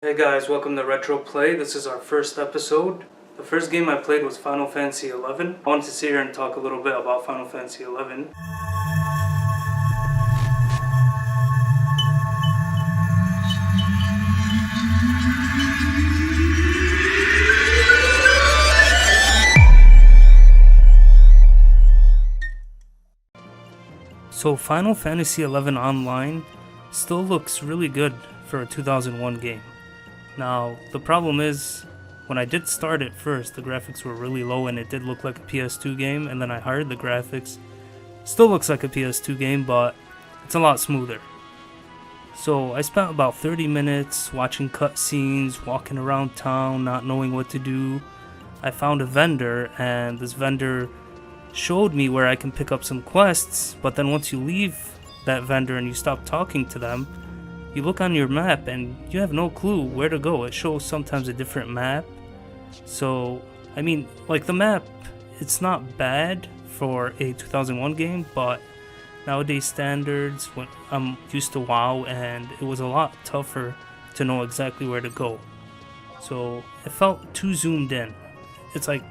Hey guys, welcome to Retro Play. This is our first episode. The first game I played was Final Fantasy XI. I wanted to sit here and talk a little bit about Final Fantasy XI. So Final Fantasy XI Online still looks really good for a 2001 game. Now, the problem is, when I did start it first, the graphics were really low and it did look like a PS2 game, and then I hired the graphics. Still looks like a PS2 game, but it's a lot smoother. So I spent about 30 minutes watching cutscenes, walking around town, not knowing what to do. I found a vendor, and this vendor showed me where I can pick up some quests, but then once you leave that vendor and you stop talking to them, you look on your map and you have no clue where to go. It shows sometimes a different map. So, I mean, like the map, it's not bad for a 2001 game, but nowadays standards, when I'm used to WoW, and it was a lot tougher to know exactly where to go. So, it felt too zoomed in. It's like,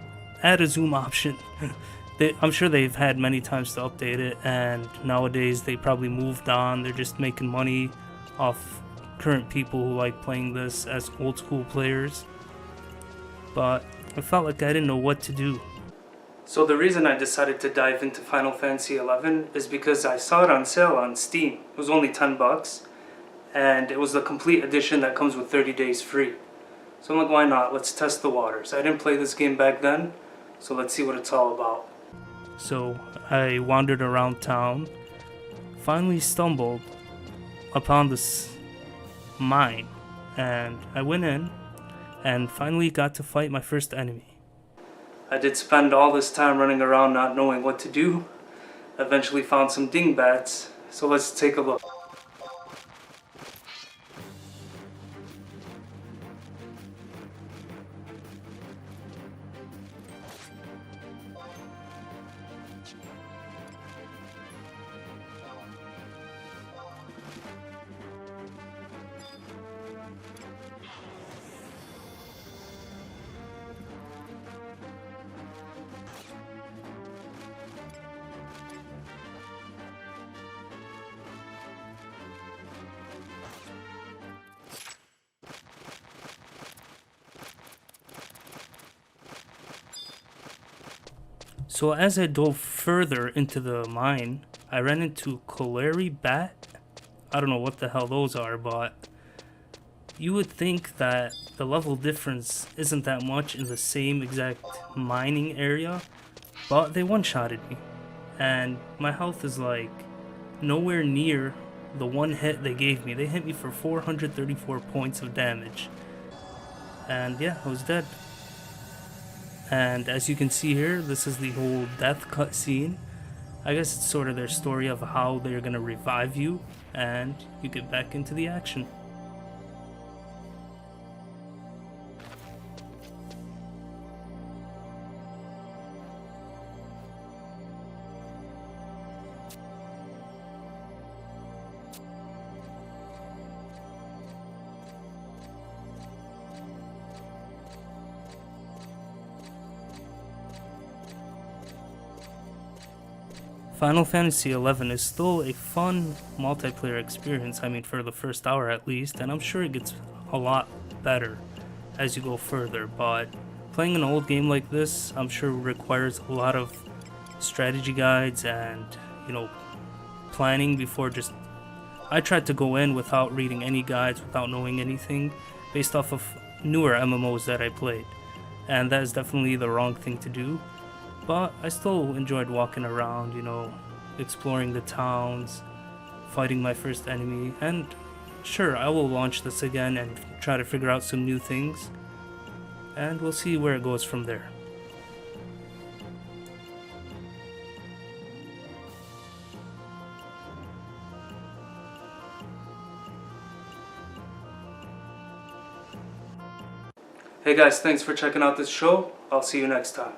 add a zoom option. I'm sure they've had many times to update it, and nowadays they probably moved on. They're just making money off current people who like playing this as old school players. But I felt like I didn't know what to do. So the reason I decided to dive into Final Fantasy XI is because I saw it on sale on Steam. It was only $10, and it was the complete edition that comes with 30 days free. So I'm like, why not? Let's test the waters. I didn't play this game back then, so let's see what it's all about. So I wandered around town, finally stumbled upon this mine, and I went in and finally got to fight my first enemy. I did spend all this time running around not knowing what to do. Eventually found some dingbats, so let's take a look. So as I dove further into the mine, I ran into Coleri Bat. I don't know what the hell those are, but you would think that the level difference isn't that much in the same exact mining area, but they one-shotted me. And my health is like nowhere near the one hit they gave me. They hit me for 434 points of damage. And yeah, I was dead. And as you can see here, this is the whole death cutscene. I guess it's sort of their story of how they're gonna revive you and you get back into the action. Final Fantasy XI is still a fun multiplayer experience, I mean for the first hour at least, and I'm sure it gets a lot better as you go further, but playing an old game like this, I'm sure requires a lot of strategy guides and, planning before just... I tried to go in without reading any guides, without knowing anything, based off of newer MMOs that I played, and that is definitely the wrong thing to do. But I still enjoyed walking around, exploring the towns, fighting my first enemy, and sure, I will launch this again and try to figure out some new things, and we'll see where it goes from there. Hey guys, thanks for checking out this show. I'll see you next time.